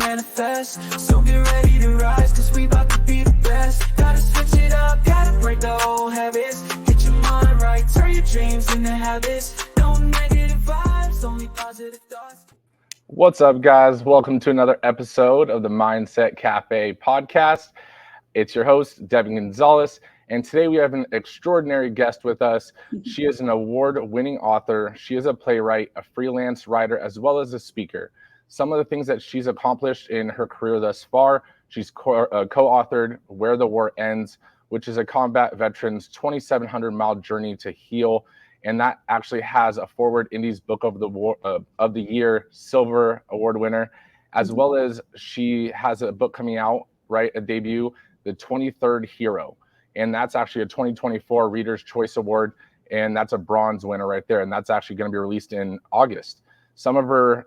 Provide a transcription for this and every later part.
manifest. So get ready to rise, cause we about to be the best. Gotta switch it up, gotta break the old habits. Get your mind right, turn your dreams into habits. No negative vibes, only positive thoughts. What's up, guys? Welcome to another episode of the Mindset Cafe podcast. It's your host, Devin Gonzalez, and today we have an extraordinary guest with us. She is an award-winning author. She is a playwright, a freelance writer, as well as a speaker. Some of the things that she's accomplished in her career thus far: she's co-authored Where the War Ends, which is a combat veteran's 2,700-mile journey to heal. And that actually has a Forward Indies Book of the Year Silver Award winner, as well as she has a book coming out, right, a debut, The 23rd Hero. And that's actually a 2024 Reader's Choice Award, and that's a bronze winner right there. And that's actually going to be released in August. Some of her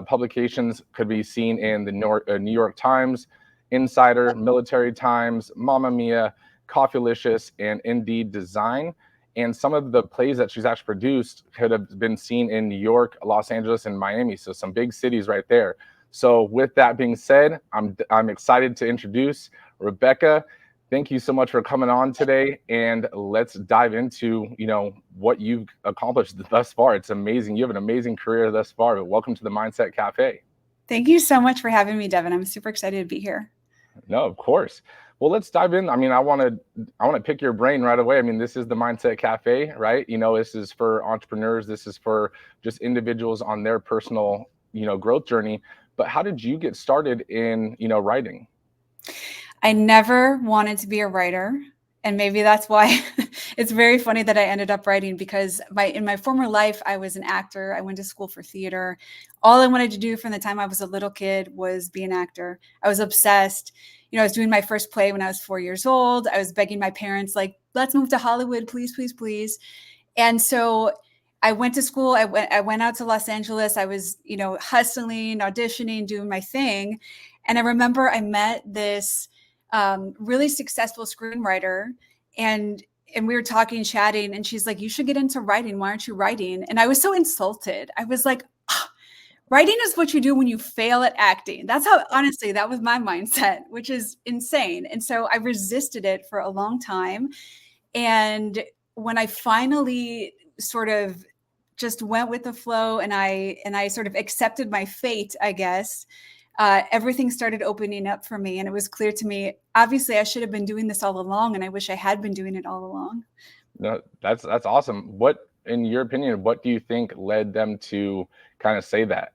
publications could be seen in the New York Times, Insider, Military Times, Mamma Mia, Coffeelicious, and Indeed Design. And some of the plays that she's actually produced could have been seen in New York, Los Angeles, and Miami. So some big cities right there. So with that being said, I'm excited to introduce Rebecca. Thank you so much for coming on today. And let's dive into, what you've accomplished thus far. It's amazing. You have an amazing career thus far. But welcome to the Mindset Cafe. Thank you so much for having me, Devin. I'm super excited to be here. No, of course. Well, let's dive in. I want to pick your brain right away. This is the Mindset Cafe, right? This is for entrepreneurs. This is for just individuals on their personal, growth journey. But how did you get started in, writing? I never wanted to be a writer. And maybe that's why it's very funny that I ended up writing, because in my former life, I was an actor. I went to school for theater. All I wanted to do from the time I was a little kid was be an actor. I was obsessed. I was doing my first play when I was 4 years old. I was begging my parents, like, let's move to Hollywood, please, please, please. And so I went to school. I went out to Los Angeles. I was, hustling, auditioning, doing my thing. And I remember I met this really successful screenwriter, and we were talking, chatting, and she's like, you should get into writing. Why aren't you writing? And I was so insulted. I was like, writing is what you do when you fail at acting. That's how, honestly, that was my mindset, which is insane. And so I resisted it for a long time. And when I finally sort of just went with the flow and I sort of accepted my fate, I guess, everything started opening up for me. And it was clear to me, obviously, I should have been doing this all along. And I wish I had been doing it all along. No, that's awesome. What, in your opinion, what do you think led them to kind of say that?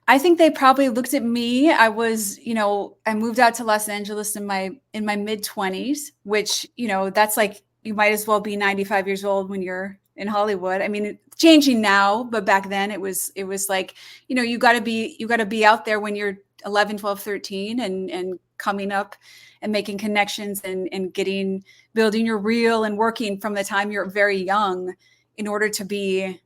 I think they probably looked at me. I was, I moved out to Los Angeles in my mid-20s, which, that's like, you might as well be 95 years old when you're in Hollywood. It's changing now, but back then it was like, you got to be out there when you're 11, 12, 13 and coming up and making connections and building your reel and working from the time you're very young in order to be,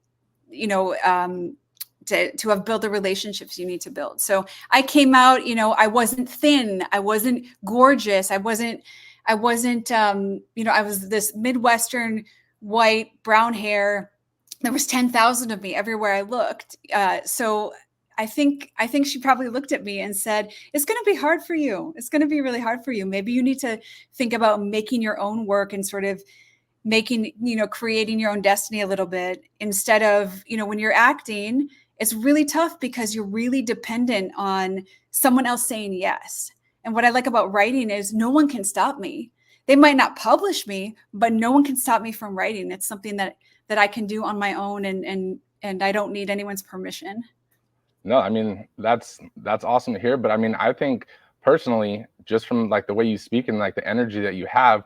to have built the relationships you need to build. So I came out, I wasn't thin. I wasn't gorgeous. I wasn't, I was this Midwestern white, brown hair. There was 10,000 of me everywhere I looked. So I think she probably looked at me and said, it's going to be hard for you. It's going to be really hard for you. Maybe you need to think about making your own work and sort of making, creating your own destiny a little bit, instead of, when you're acting, it's really tough because you're really dependent on someone else saying yes. And what I like about writing is no one can stop me. They might not publish me, but no one can stop me from writing. It's something that I can do on my own, and I don't need anyone's permission. No, that's awesome to hear. But I think personally, just from like the way you speak and like the energy that you have,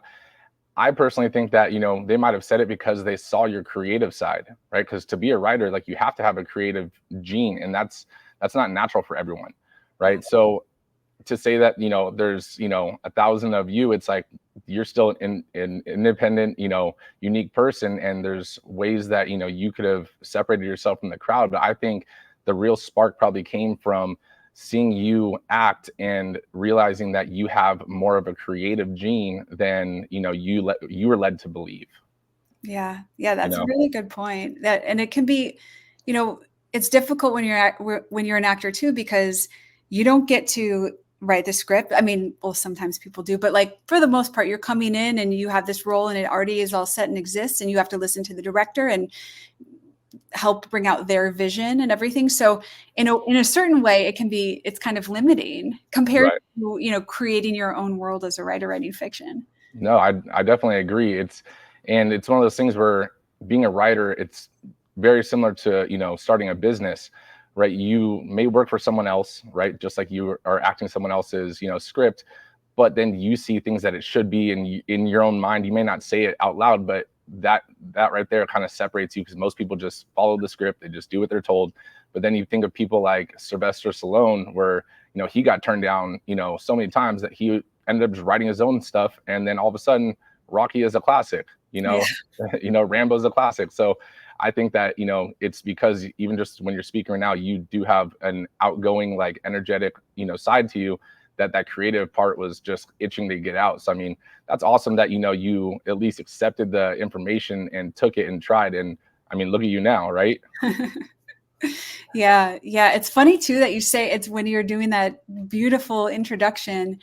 I personally think that, they might have said it because they saw your creative side, right? Because to be a writer, like, you have to have a creative gene, and that's not natural for everyone, right? So to say that, there's, 1,000 of you, it's like you're still an independent, unique person, and there's ways that, you could have separated yourself from the crowd. But I think the real spark probably came from seeing you act and realizing that you have more of a creative gene than, you were led to believe. Yeah, that's a really good point. And it can be, it's difficult when you're an actor too, because You don't get to write the script. I mean, well, sometimes people do, but like for the most part, you're coming in and you have this role and it already is all set and exists, and you have to listen to the director and help bring out their vision and everything. So in a certain way, it's kind of limiting compared Right. to, you know, creating your own world as a writer writing fiction. No, I definitely agree. It's one of those things where being a writer, it's very similar to, you know, starting a business, right? You may work for someone else, right? Just like you are acting someone else's, you know, script, but then you see things that it should be, and in your own mind, you may not say it out loud, but that right there kind of separates you, because most people just follow the script, they just do what they're told. But then you think of people like Sylvester Stallone, where, you know, he got turned down, you know, so many times that he ended up just writing his own stuff, and then all of a sudden Rocky is a classic, you know. Yeah. You know, Rambo's a classic. So I think that, you know, it's because even just when you're speaking right now, you do have an outgoing, like energetic, you know, side to you, that creative part was just itching to get out. So I mean, that's awesome that, you know, you at least accepted the information and took it and tried. And I mean, look at you now, right? Yeah. It's funny too that you say it's when you're doing that beautiful introduction.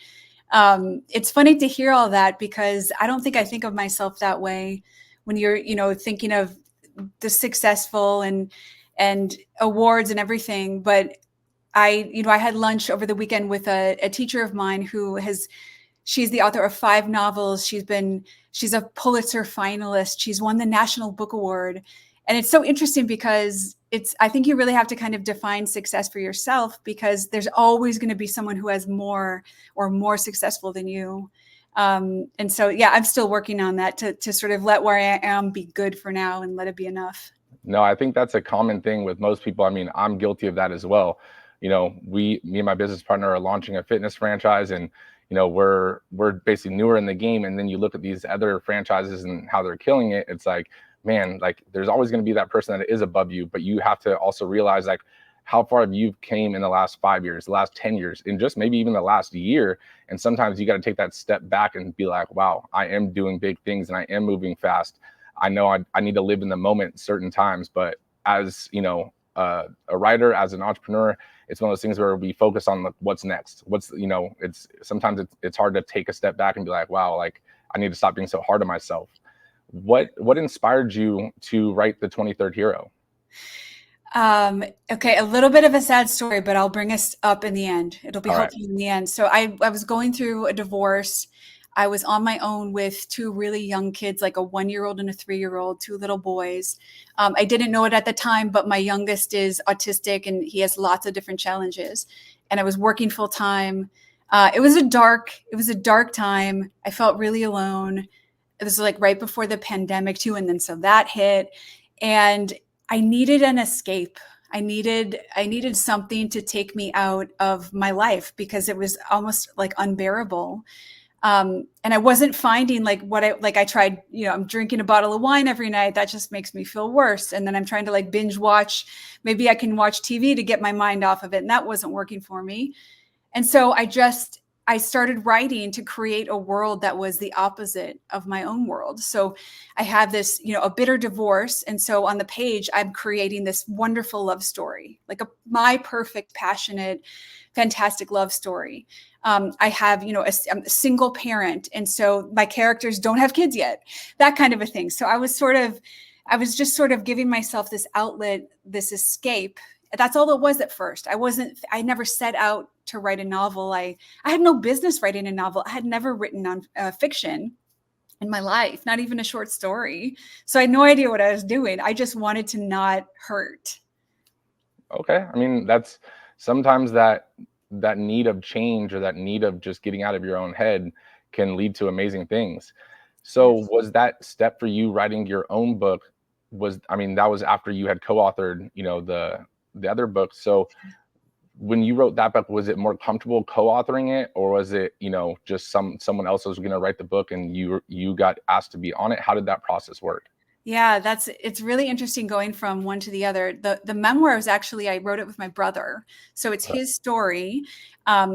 It's funny to hear all that, because I don't think I think of myself that way when you're, you know, thinking of the successful and awards and everything. But I had lunch over the weekend with a teacher of mine she's the author of 5 novels. She's a Pulitzer finalist. She's won the National Book Award. And it's so interesting because I think you really have to kind of define success for yourself, because there's always going to be someone who has more or more successful than you. And so, yeah, I'm still working on that to sort of let where I am be good for now and let it be enough. No, I think that's a common thing with most people. I mean, I'm guilty of that as well. You know, me and my business partner are launching a fitness franchise, and, you know, we're basically newer in the game. And then you look at these other franchises and how they're killing it. It's like, man, like there's always going to be that person that is above you, but you have to also realize like how far you came in the last 5 years, the last 10 years, and just maybe even the last year. And sometimes you got to take that step back and be like, wow, I am doing big things and I am moving fast. I know I need to live in the moment certain times, but as, you know, a writer, as an entrepreneur, it's one of those things where we focus on what's next. You know, sometimes it's hard to take a step back and be like, wow, like I need to stop being so hard on myself. What inspired you to write The 23rd Hero? Okay, a little bit of a sad story, but I'll bring us up in the end. It'll be All right. helpful in the end. So I was going through a divorce. I was on my own with 2 really young kids, like a 1-year-old and a 3-year-old, 2 little boys. I didn't know it at the time, but my youngest is autistic and he has lots of different challenges. And I was working full time. It was a dark time. I felt really alone. It was like right before the pandemic too. And then so that hit, and I needed an escape. I needed something to take me out of my life, because it was almost like unbearable. And I wasn't finding like I tried, you know, I'm drinking a bottle of wine every night. That just makes me feel worse. And then I'm trying to like binge watch. Maybe I can watch TV to get my mind off of it. And that wasn't working for me. And so I started writing to create a world that was the opposite of my own world. So I have this, you know, a bitter divorce. And so on the page, I'm creating this wonderful love story, like my perfect, passionate, fantastic love story. I have, you know, I'm a single parent. And so my characters don't have kids yet, that kind of a thing. So I was just sort of giving myself this outlet, this escape. That's all it was at first. I never set out to write a novel. I had no business writing a novel. I had never written on fiction in my life, not even a short story. So I had no idea what I was doing. I just wanted to not hurt. Okay. I mean, that's sometimes that need of change, or that need of just getting out of your own head, can lead to amazing things. So Yes. was that step for you writing your own book? That was after you had co-authored, you know, the other book. So when you wrote that book, was it more comfortable co-authoring it, or was it, you know, just someone else was going to write the book and you got asked to be on it? How did that process work? Yeah, it's really interesting going from one to the other. The memoirs, actually, I wrote it with my brother. So it's his story.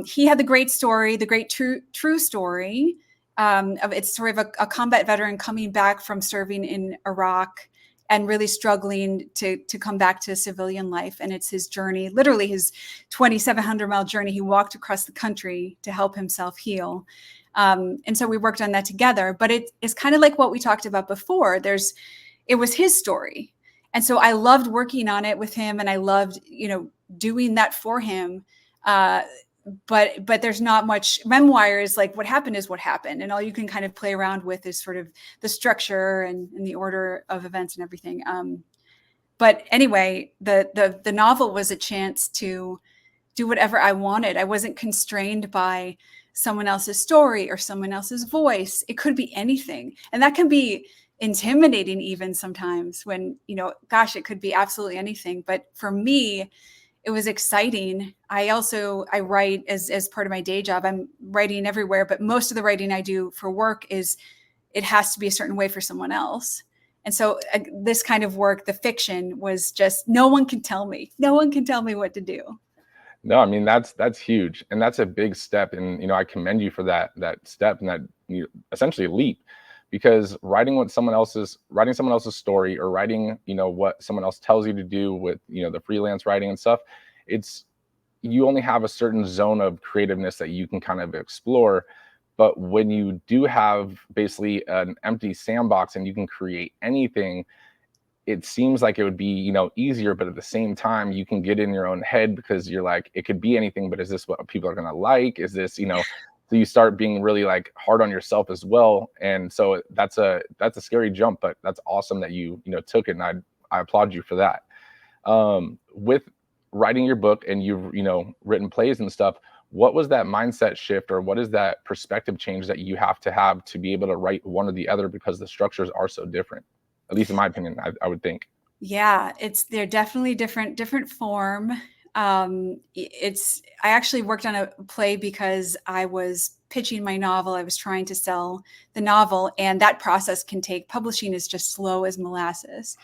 He had the great story, the great true story. It's sort of a combat veteran coming back from serving in Iraq. and really struggling to come back to civilian life. And it's his journey, literally his 2,700-mile journey. He walked across the country to help himself heal. And so we worked on that together. But it's kind of like what we talked about before. It was his story. And so I loved working on it with him, and I loved, doing that for him. But there's not much. Memoirs, like what happened is what happened, and all you can kind of play around with is sort of the structure and the order of events and everything. But anyway, the novel was a chance to do whatever I wanted. I wasn't constrained by someone else's story or someone else's voice. It could be anything, and that can be intimidating even sometimes when, gosh, it could be absolutely anything. But for me, it was exciting. I write as part of my day job. I'm writing everywhere, but most of the writing I do for work it has to be a certain way for someone else. And so this kind of work, the fiction, was just, no one can tell me what to do. No, I mean, that's huge. And that's a big step. And, I commend you for that step and that essentially leap, because writing someone else's story, or writing, what someone else tells you to do with, the freelance writing and stuff, you only have a certain zone of creativeness that you can kind of explore. But when you do have basically an empty sandbox and you can create anything, it seems like it would be, easier, but at the same time, you can get in your own head because you're like, it could be anything, but is this what people are going to like? Is this, so you start being really like hard on yourself as well. And so that's a scary jump, but that's awesome that you took it. And I applaud you for that. With writing your book, and you've, written plays and stuff, what was that mindset shift, or what is that perspective change that you have to be able to write one or the other, because the structures are so different, at least in my opinion, I would think. Yeah, they're definitely different form. I actually worked on a play because I was pitching my novel. I was trying to sell the novel, and that process publishing is just slow as molasses.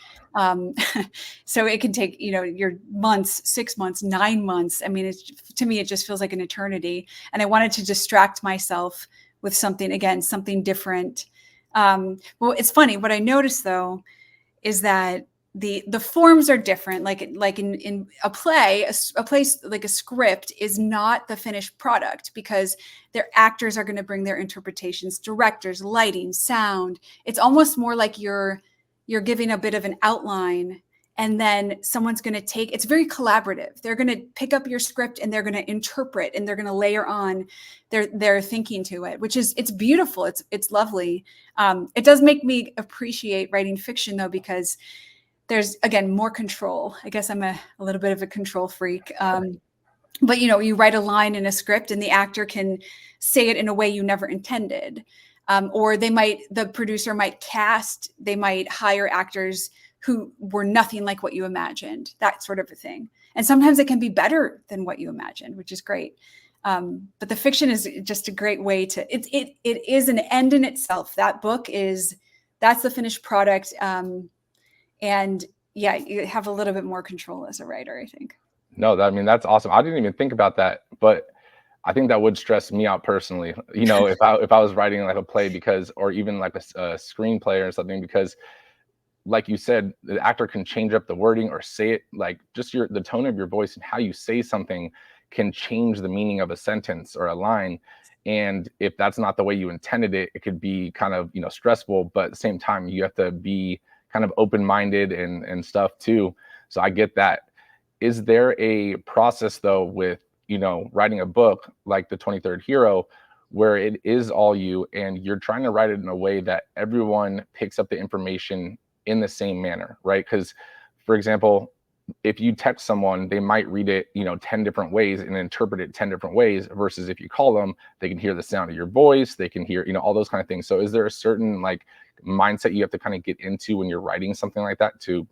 So it can take, your months, 6 months, 9 months. I mean, to me, it just feels like an eternity. And I wanted to distract myself with something different. Well, it's funny. What I noticed though, is that the forms are different. Like in a play, a place like a script is not the finished product, because their actors are going to bring their interpretations, directors, lighting, sound. It's almost more like you're giving a bit of an outline, and then someone's going to it's very collaborative. They're going to pick up your script and they're going to interpret, and they're going to layer on their thinking to it, it's beautiful. It's lovely. It does make me appreciate writing fiction though, because there's, again, more control. I guess I'm a little bit of a control freak. But you write a line in a script and the actor can say it in a way you never intended. Or the producer might hire actors who were nothing like what you imagined, that sort of a thing. And sometimes it can be better than what you imagined, which is great. But the fiction is just a great way it is an end in itself. That book that's the finished product. And yeah, you have a little bit more control as a writer, I think. No, that's awesome. I didn't even think about that, but I think that would stress me out personally, if I was writing like a play, or even like a screenplay or something, because like you said, the actor can change up the wording or say it, like just the tone of your voice and how you say something can change the meaning of a sentence or a line. And if that's not the way you intended it, it could be kind of, stressful, but at the same time, you have to be kind of open-minded and stuff too. So I get that. Is there a process though with, writing a book like The 23rd Hero, where it is all you and you're trying to write it in a way that everyone picks up the information in the same manner, right? Because, for example, if you text someone, they might read it, 10 different ways and interpret it 10 different ways, versus if you call them, they can hear the sound of your voice, they can hear, all those kind of things. So is there a certain like mindset you have to kind of get into when you're writing something like that to,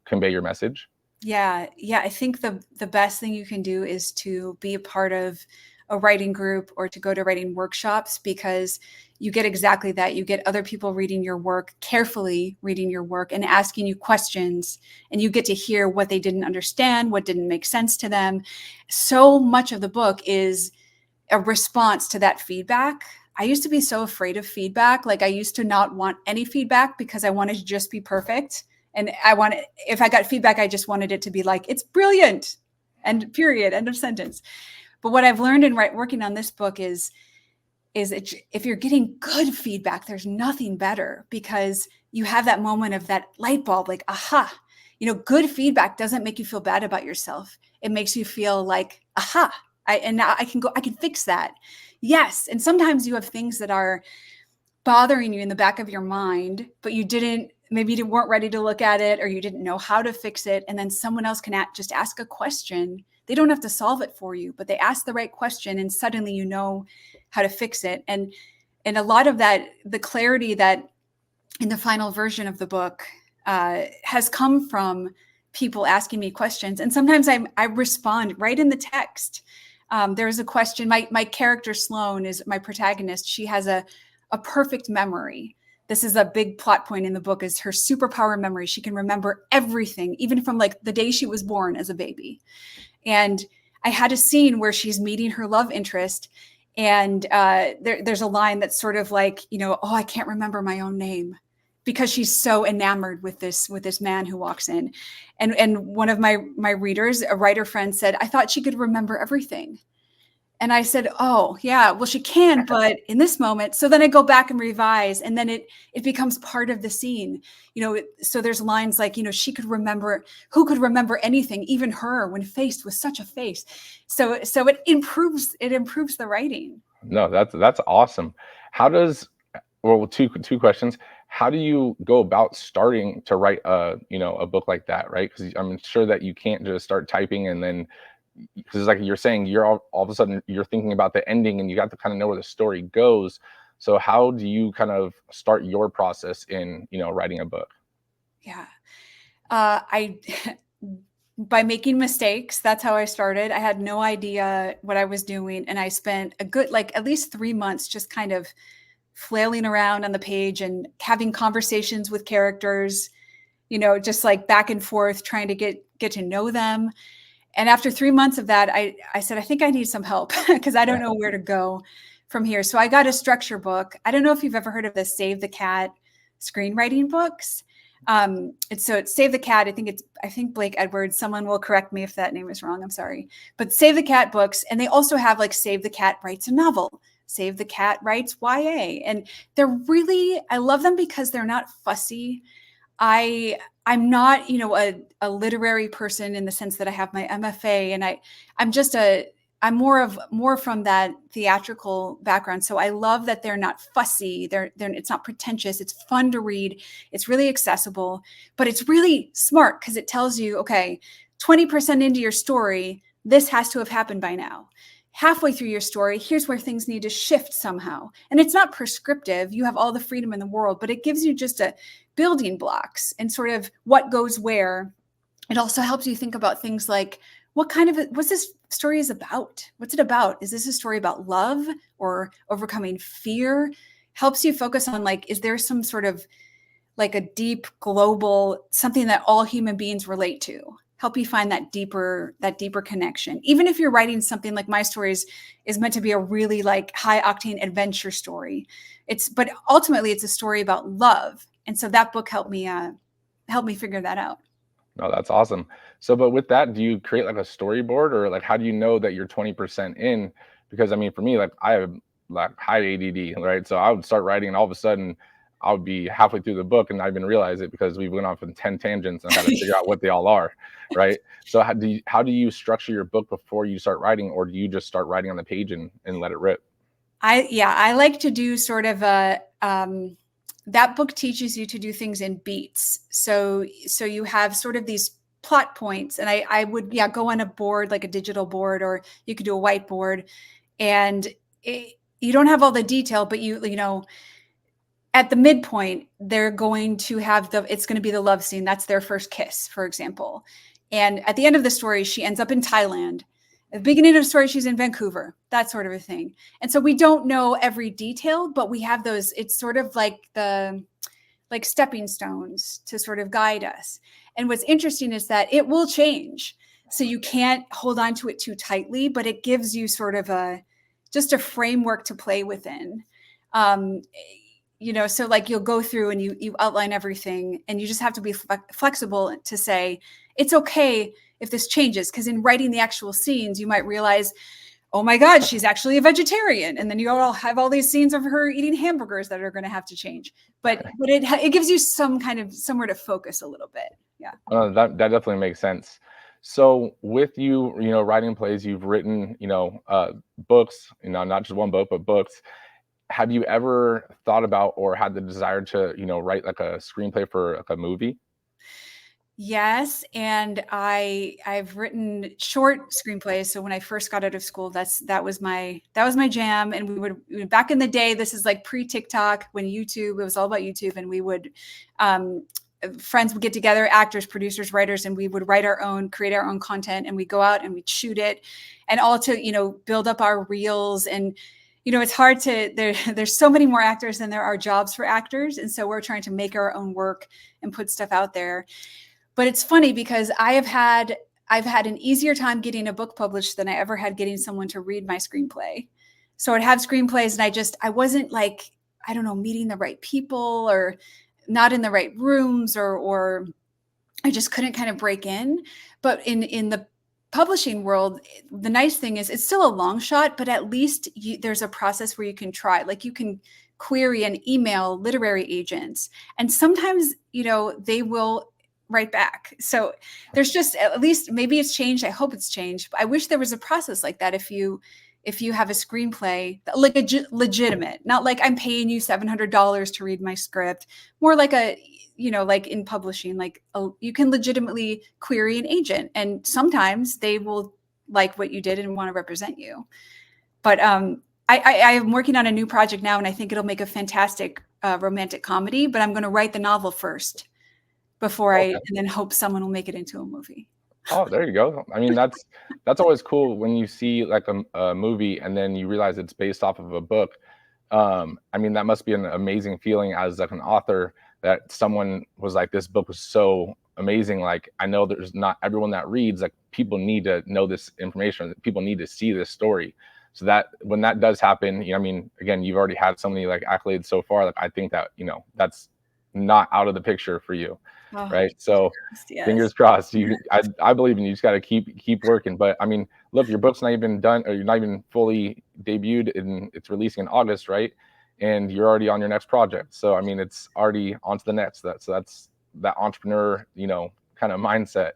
convey your message? Yeah. I think the best thing you can do is to be a part of a writing group or to go to writing workshops, because you get exactly that. You get other people reading your work, carefully reading your work and asking you questions, and you get to hear what they didn't understand, what didn't make sense to them. So much of the book is a response to that feedback. I used to be so afraid of feedback. Like I used to not want any feedback because I wanted to just be perfect And if I got feedback, I just wanted it to be like, it's brilliant, and period, end of sentence. But what I've learned in working on this book is if you're getting good feedback, there's nothing better, because you have that moment of that light bulb, like, aha, good feedback doesn't make you feel bad about yourself. It makes you feel like, aha, now I can fix that. Yes. And sometimes you have things that are bothering you in the back of your mind, but maybe you weren't ready to look at it, or you didn't know how to fix it. And then someone else can just ask a question. They don't have to solve it for you, but they ask the right question, and suddenly you know how to fix it. And a lot of that, the clarity that in the final version of the book has come from people asking me questions. And sometimes I respond right in the text. There's a question, my character Sloane is my protagonist. She has a perfect memory. This is a big plot point in the book, is her superpower memory. She can remember everything, even from like the day she was born as a baby. And I had a scene where she's meeting her love interest, and there's a line that's sort of like, oh, I can't remember my own name, because she's so enamored with this man who walks in. And one of my readers, a writer friend, said, I thought she could remember everything. And I said, oh, yeah, well, she can, but in this moment. So then I go back and revise, and then it becomes part of the scene. So there's lines like, she could remember, who could remember anything, even her, when faced with such a face. So it improves the writing. No, that's awesome. Two questions. How do you go about starting to write a book like that, right? Because I'm sure that you can't just start typing and then, because like you're saying, you're all of a sudden you're thinking about the ending, and you got to kind of know where the story goes. So how do you kind of start your process in writing a book? Yeah, I by making mistakes. That's how I started. I had no idea what I was doing, and I spent a good at least 3 months just kind of flailing around on the page and having conversations with characters, just like back and forth, trying to get to know them. And after 3 months of that, I said, I think I need some help, because I don't know where to go from here. So I got a structure book. I don't know if you've ever heard of the Save the Cat screenwriting books. It's Save the Cat. I think Blake Edwards, someone will correct me if that name is wrong. I'm sorry. But Save the Cat books. And they also have like Save the Cat writes a novel. Save the Cat writes YA. And I love them because they're not fussy. I'm not, a literary person in the sense that I have my MFA, and I'm more from that theatrical background. So I love that they're not fussy. It's not pretentious. It's fun to read. It's really accessible, but it's really smart, because it tells you, okay, 20% into your story, this has to have happened by now. Halfway through your story, here's where things need to shift somehow. And it's not prescriptive. You have all the freedom in the world, but it gives you just a building blocks and sort of what goes where. It also helps you think about things like, what's this story is about? What's it about? Is this a story about love or overcoming fear? Helps you focus on is there some sort of like a deep global, something that all human beings relate to? Help you find that deeper connection. Even if you're writing something like my stories is meant to be a really high octane adventure story. But ultimately it's a story about love. And so that book helped me figure that out. No, that's awesome. So, but with that, do you create a storyboard, or how do you know that you're 20% in? Because I mean, for me, I have high ADD, right? So I would start writing, and all of a sudden I would be halfway through the book and I didn't realize it, because we went off on 10 tangents and I had to figure out what they all are, right? So how do you structure your book before you start writing, or do you just start writing on the page and let it rip? I like to do sort of that book teaches you to do things in beats. So you have sort of these plot points, and I would go on a board, like a digital board, or you could do a whiteboard, and you don't have all the detail, but you at the midpoint, they're going to have it's going to be the love scene. That's their first kiss, for example. And at the end of the story, she ends up in Thailand. At the beginning of the story, she's in Vancouver, that sort of a thing. And so we don't know every detail, but we have those, it's sort of like stepping stones to sort of guide us. And what's interesting is that it will change. So you can't hold on to it too tightly, but it gives you sort of just a framework to play within. so like you'll go through and you outline everything, and you just have to be flexible to say, it's okay if this changes. Because in writing the actual scenes, you might realize, oh my God, she's actually a vegetarian. And then you all have all these scenes of her eating hamburgers that are going to have to change. But it gives you some kind of somewhere to focus a little bit. Yeah. That definitely makes sense. So with you, writing plays, you've written, books, not just one book, but books. Have you ever thought about or had the desire to, write like a screenplay for like a movie? Yes, and I've written short screenplays. So when I first got out of school, that was my jam. And we would back in the day, this is like pre-TikTok, when YouTube, it was all about YouTube, and we would friends would get together, actors, producers, writers, and we would create our own content, and we'd go out and we'd shoot it, and all to build up our reels. And it's hard to there's so many more actors than there are jobs for actors, and so we're trying to make our own work and put stuff out there. But it's funny because I've had an easier time getting a book published than I ever had getting someone to read my screenplay. So I'd have screenplays and I wasn't like, I don't know, meeting the right people or not in the right rooms, or I just couldn't kind of break in. But in the publishing world, the nice thing is it's still a long shot, but at least there's a process where you can try. Like you can query and email literary agents, and sometimes, they will write back. So there's just, at least maybe it's changed. I hope it's changed. I wish there was a process like that. If you have a screenplay, like a legitimate, not like I'm paying you $700 to read my script, more like like in publishing, like you can legitimately query an agent, and sometimes they will like what you did and want to represent you. But I am working on a new project now, and I think it'll make a fantastic romantic comedy, but I'm going to write the novel first before and then hope someone will make it into a movie. Oh, there you go. I mean, that's always cool when you see like a movie and then you realize it's based off of a book. I mean, that must be an amazing feeling as like an author, that someone was like, this book was so amazing. Like, I know there's not everyone that reads, like people need to know this information. People need to see this story. So that when that does happen, I mean, again, you've already had so many like accolades so far. Like, I think that, that's not out of the picture for you. Oh, right. So yes. Fingers crossed. I believe in you. You just got to keep working. But I mean, look, your book's not even done, or you're not even fully debuted, and it's releasing in August, right? And you're already on your next project. So I mean, it's already on to the next. So that's that entrepreneur, kind of mindset.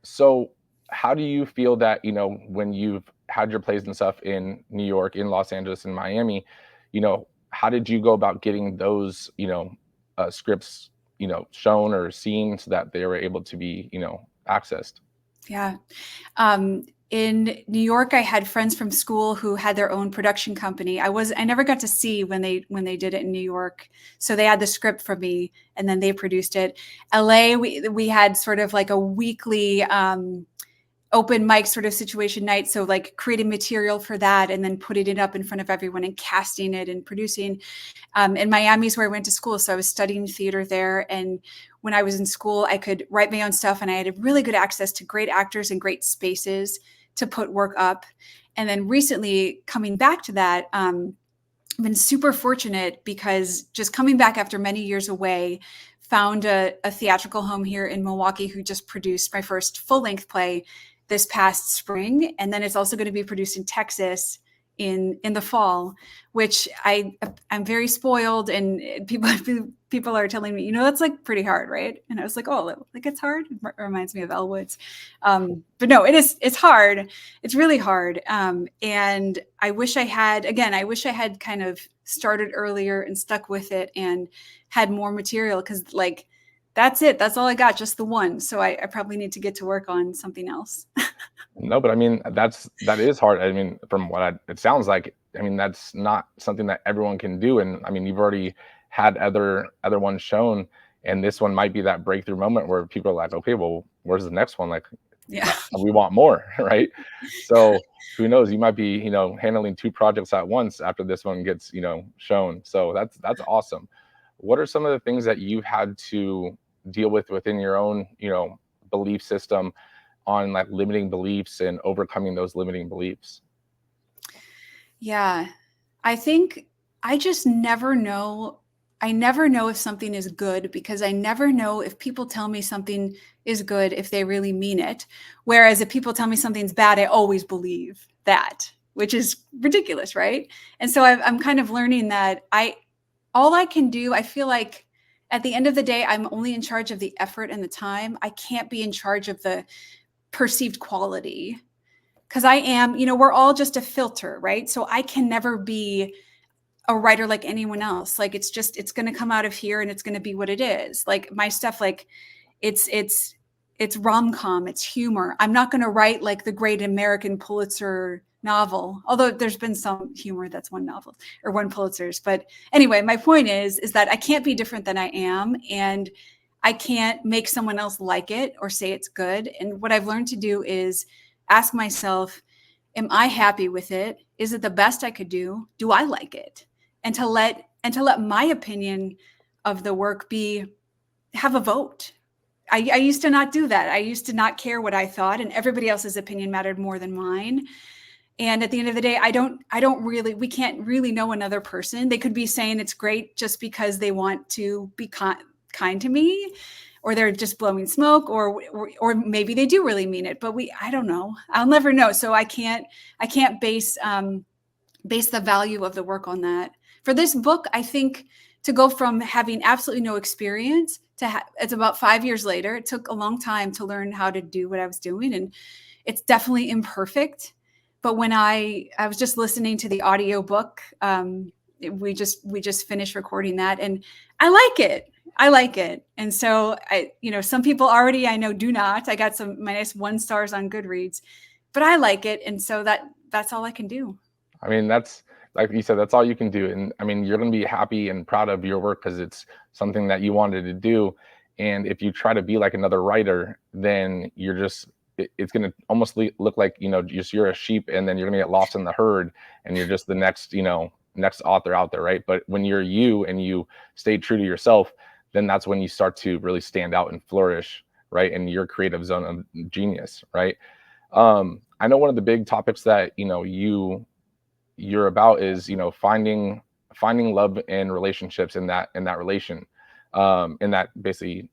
So how do you feel that, when you've had your plays and stuff in New York, in Los Angeles, and Miami, how did you go about getting those, scripts, shown or seen so that they were able to be, accessed? Yeah. In New York, I had friends from school who had their own production company. I never got to see when they did it in New York. So they had the script from me, and then they produced it. LA, we had sort of like a weekly open mic sort of situation night. So like creating material for that and then putting it up in front of everyone and casting it and producing. In Miami is where I went to school. So I was studying theater there. And when I was in school, I could write my own stuff, and I had really good access to great actors and great spaces to put work up. And then recently coming back to that, I've been super fortunate because just coming back after many years away, found a theatrical home here in Milwaukee who just produced my first full-length play this past spring. And then it's also going to be produced in Texas in the fall, which I'm very spoiled, and people are telling me, that's like pretty hard, right? And I was like, oh, like it's hard. It reminds me of Elle Woods. But no, it's hard. It's really hard. And I wish I had kind of started earlier and stuck with it and had more material, because like, that's it. That's all I got, just the one. So I probably need to get to work on something else. No, but I mean, that is hard. I mean, from what it sounds like, I mean, that's not something that everyone can do. And I mean, you've already had other ones shown, and this one might be that breakthrough moment where people are like, okay, well, where's the next one? Like, yeah, we want more, right? So who knows? You might be, handling 2 projects at once after this one gets, shown. So that's awesome. What are some of the things that you've had to deal with within your own, belief system on like limiting beliefs and overcoming those limiting beliefs? Yeah, I think I just never know. I never know if something is good because I never know if people tell me something is good if they really mean it. Whereas if people tell me something's bad, I always believe that, which is ridiculous, right? And so I'm kind of learning that all I can do, I feel like at the end of the day, I'm only in charge of the effort and the time. I can't be in charge of the perceived quality because I am, we're all just a filter, right? So I can never be a writer like anyone else. Like it's going to come out of here and it's going to be what it is. Like my stuff, like it's rom-com, it's humor. I'm not going to write like the great American Pulitzer novel, although there's been some humor. That's one novel or one Pulitzer's. But anyway, my point is that I can't be different than I am. And I can't make someone else like it or say it's good. And what I've learned to do is ask myself, am I happy with it? Is it the best I could do? Do I like it? And to let my opinion of the work have a vote. I used to not do that. I used to not care what I thought, and everybody else's opinion mattered more than mine. And at the end of the day, we can't really know another person. They could be saying it's great just because they want to be kind to me, or they're just blowing smoke, or maybe they do really mean it, but I don't know. I'll never know. So I can't base the value of the work on that. For this book, I think to go from having absolutely no experience to it's about 5 years later. It took a long time to learn how to do what I was doing, and it's definitely imperfect. But when I was just listening to the audiobook, we just finished recording that, and I like it. And so some people already I know do not. I got some minus 1 stars on Goodreads, but I like it, and so that's all I can do. I mean, that's, like you said, that's all you can do. And I mean, you're going to be happy and proud of your work because it's something that you wanted to do. And if you try to be like another writer, then it's going to almost look like, you're a sheep, and then you're going to get lost in the herd, and you're just the next author out there, right? But when you're you and you stay true to yourself, then that's when you start to really stand out and flourish, right? In your creative zone of genius, right? I know one of the big topics that, you're about is, finding love in relationships in that relation. And that basically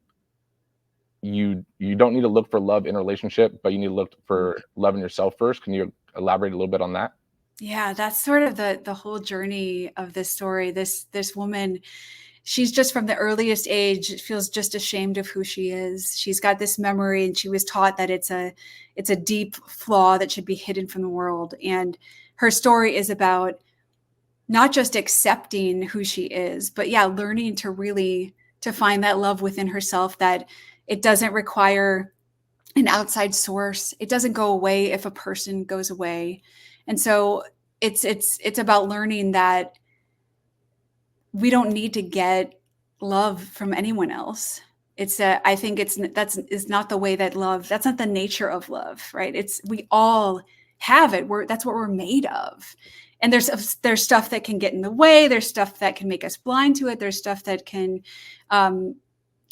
you don't need to look for love in a relationship, but you need to look for love in yourself first. Can you elaborate a little bit on that? Yeah, that's sort of the whole journey of this story. This woman, she's just from the earliest age feels just ashamed of who she is. She's got this memory, and she was taught that it's a deep flaw that should be hidden from the world. And her story is about not just accepting who she is, but learning to find that love within herself, that it doesn't require an outside source. It doesn't go away if a person goes away. And so it's about learning that we don't need to get love from anyone else. I think that's not the way that love, that's not the nature of love, right? We all have it. That's what we're made of. And there's stuff that can get in the way. There's stuff that can make us blind to it. There's stuff that can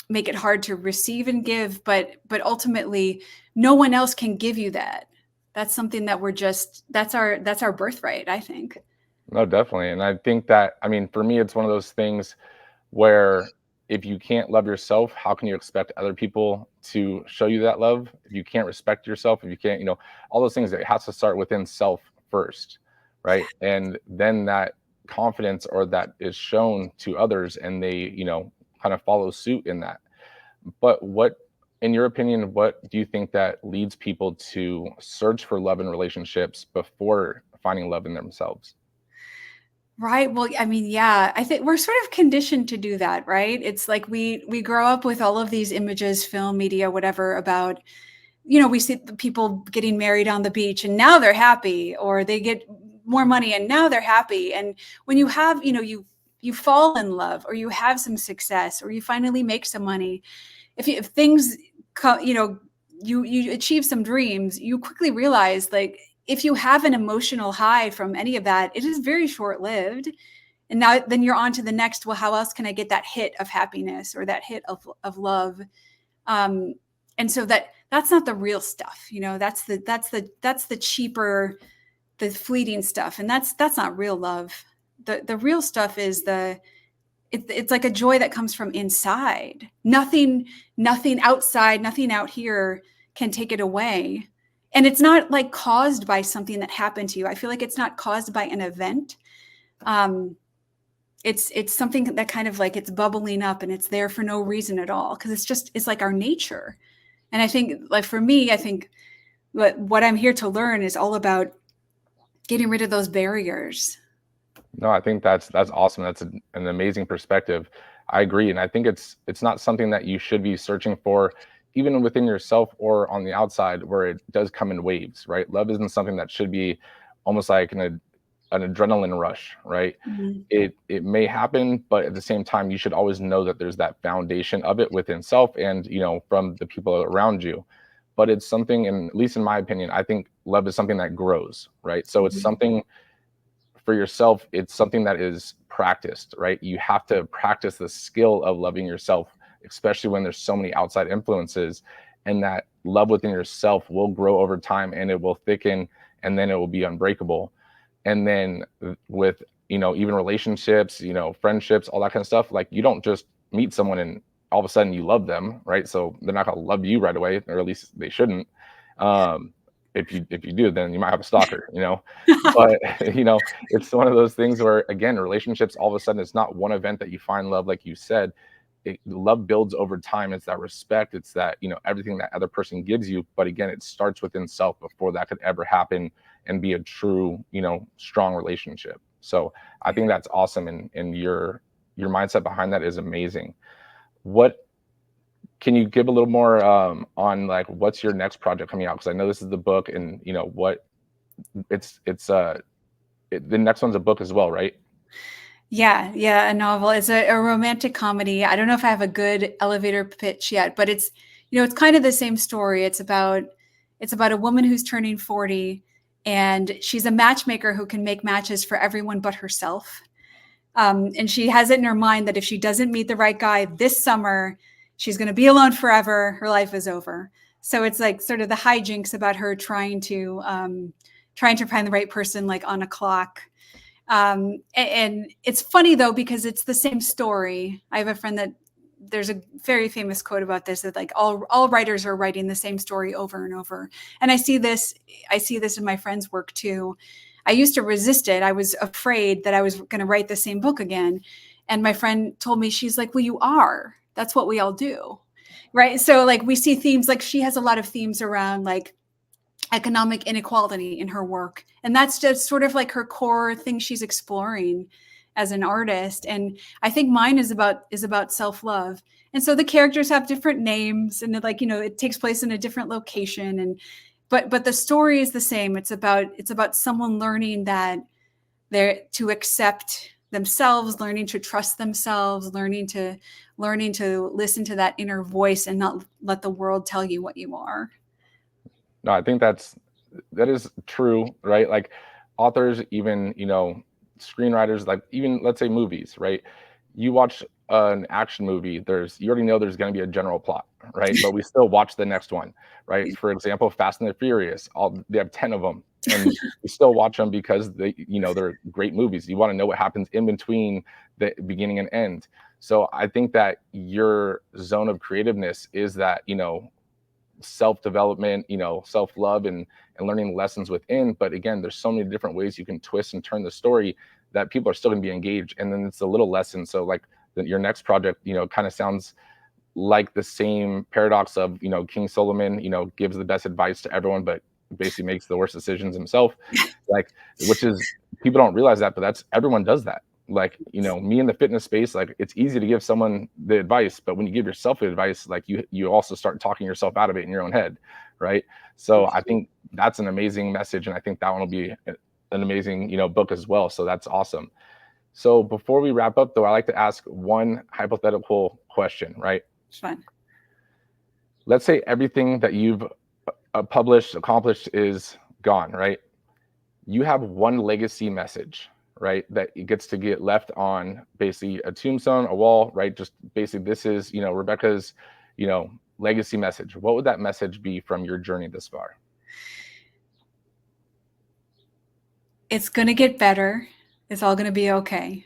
make it hard to receive and give. But ultimately, no one else can give you that. That's something that that's our birthright, I think. No, definitely. And I think that, I mean, for me, it's one of those things where if you can't love yourself, how can you expect other people to show you that love? If you can't respect yourself, if you can't, all those things, it has to start within self first, right? And then that confidence or that is shown to others, and they, kind of follow suit in that. But in your opinion, what do you think that leads people to search for love in relationships before finding love in themselves? Right. Well, I mean, yeah, I think we're sort of conditioned to do that, right? It's like we grow up with all of these images, film, media, whatever, about, we see people getting married on the beach and now they're happy, or they get more money and now they're happy. And when you have, you fall in love, or you have some success, or you finally make some money, if things come, you achieve some dreams, you quickly realize, like, if you have an emotional high from any of that, it is very short-lived. And then you're on to the next, well, how else can I get that hit of happiness or that hit of love? And so that's not the real stuff. That's the cheaper, the fleeting stuff. And that's not real love. the real stuff is it's like a joy that comes from inside. Nothing outside, nothing out here can take it away. And it's not like caused by something that happened to you. I feel like it's not caused by an event. It's something that kind of like it's bubbling up and it's there for no reason at all. Cause it's like our nature. And I think like for me, I think what I'm here to learn is all about getting rid of those barriers. No, I think that's awesome. That's an amazing perspective. I agree, and I think it's not something that you should be searching for, even within yourself or on the outside, where it does come in waves, right? Love isn't something that should be almost like an adrenaline rush, right? Mm-hmm. It may happen, but at the same time, you should always know that there's that foundation of it within self, and from the people around you. But it's something, and at least in my opinion, I think love is something that grows, right? So it's something for yourself, it's something that is practiced, right? You have to practice the skill of loving yourself, especially when there's so many outside influences, and that love within yourself will grow over time and it will thicken, and then it will be unbreakable. And then with, even relationships, friendships, all that kind of stuff, like you don't just meet someone and all of a sudden you love them, right? So they're not going to love you right away, or at least they shouldn't. If you do, then you might have a stalker, but it's one of those things where, again, relationships, all of a sudden, it's not one event that you find love, like you said. Love builds over time. It's that respect. It's that, everything that other person gives you. But again, it starts within self before that could ever happen and be a true, strong relationship. So I think that's awesome. And your mindset behind that is amazing. Can you give a little more on like what's your next project coming out? Because I know this is the book, and what the next one's a book as well, right? Yeah, a novel. It's a romantic comedy. I don't know if I have a good elevator pitch yet, but it's it's kind of the same story. It's about a woman who's turning 40, and she's a matchmaker who can make matches for everyone but herself. And she has it in her mind that if she doesn't meet the right guy this summer, she's going to be alone forever. Her life is over. So it's like sort of the hijinks about her trying to find the right person, like on a clock. And it's funny though, because it's the same story. I have a friend that there's a very famous quote about this, that like all writers are writing the same story over and over. And I see this in my friends' work too. I used to resist it. I was afraid that I was going to write the same book again. And my friend told me, she's like, well, you are. That's what we all do. Right. So like we see themes, like she has a lot of themes around like economic inequality in her work. And that's just sort of like her core thing she's exploring as an artist. And I think mine is about self-love. And so the characters have different names, and it takes place in a different location. But the story is the same. It's about someone learning that they're to accept themselves, learning to trust themselves, learning to listen to that inner voice and not let the world tell you what you are. No, I think that is true, right? Like authors, even, screenwriters, like even let's say movies, right? You watch an action movie, you already know there's going to be a general plot, right? But we still watch the next one, right? For example, Fast and the Furious, they have 10 of them, and we still watch them because they're great movies. You want to know what happens in between the beginning and end. So I think that your zone of creativeness is that, self-development, self-love, and learning lessons within. But again, there's so many different ways you can twist and turn the story that people are still going to be engaged. And then it's a little lesson. So like your next project, kind of sounds like the same paradox of, King Solomon, gives the best advice to everyone, but basically makes the worst decisions himself. Like, which is, people don't realize that, but everyone does that. Like, me in the fitness space, like it's easy to give someone the advice, but when you give yourself the advice, like you also start talking yourself out of it in your own head, right? So I think that's an amazing message, and I think that one will be an amazing, book as well. So that's awesome. So before we wrap up, though, I like to ask one hypothetical question, right? It's fun. Let's say everything that you've published, accomplished is gone, right? You have one legacy message, right, that it gets to get left on basically a tombstone, a wall, right? Just basically, this is, Rebecca's, legacy message. What would that message be from your journey this far? It's going to get better. It's all going to be okay.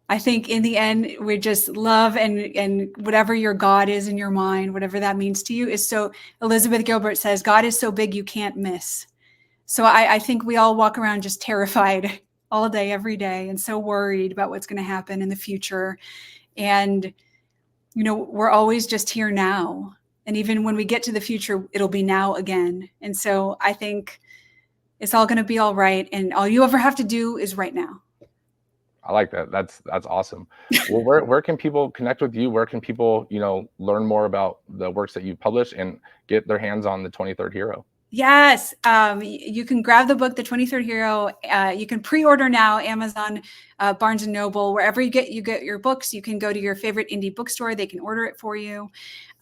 I think in the end, we just love and whatever your God is in your mind, whatever that means to you is so, Elizabeth Gilbert says, God is so big you can't miss. So I think we all walk around just terrified all day, every day, and so worried about what's going to happen in the future. And, we're always just here now. And even when we get to the future, it'll be now again. And so I think it's all going to be all right. And all you ever have to do is right now. I like that. That's awesome. Well, where can people connect with you? Where can people, learn more about the works that you publish and get their hands on the 23rd Hero? Yes. You can grab the book, The 23rd Hero. You can pre-order now, Amazon, Barnes & Noble, wherever you get your books. You can go to your favorite indie bookstore. They can order it for you.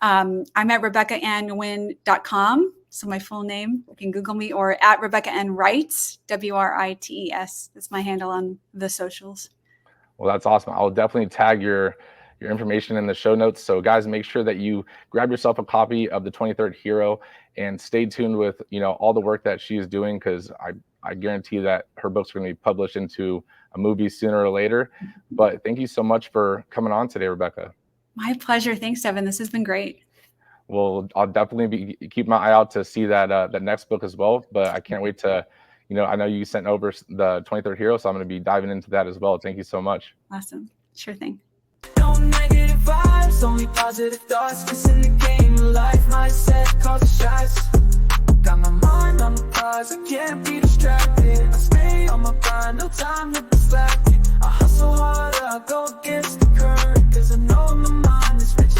I'm at RebeccaAnnNguyen.com. So my full name, you can Google me, or at Rebecca N. Writes, WRITES. That's my handle on the socials. Well, that's awesome. I'll definitely tag your information in the show notes. So guys, make sure that you grab yourself a copy of the 23rd Hero and stay tuned with, all the work that she is doing, because I guarantee that her books are going to be published into a movie sooner or later. But thank you so much for coming on today, Rebecca. My pleasure. Thanks, Devin. This has been great. Well, I'll definitely keep my eye out to see that next book as well. But I can't wait to, I know you sent over the 23rd Hero, so I'm going to be diving into that as well. Thank you so much. Awesome. Sure thing. No negative vibes, only positive thoughts. This in the game of life, mindset calls the shots. Got my mind on the prize, I can't be distracted. I stay on my grind, no time to be slacking. I hustle hard, I go against the current, cause I know my mind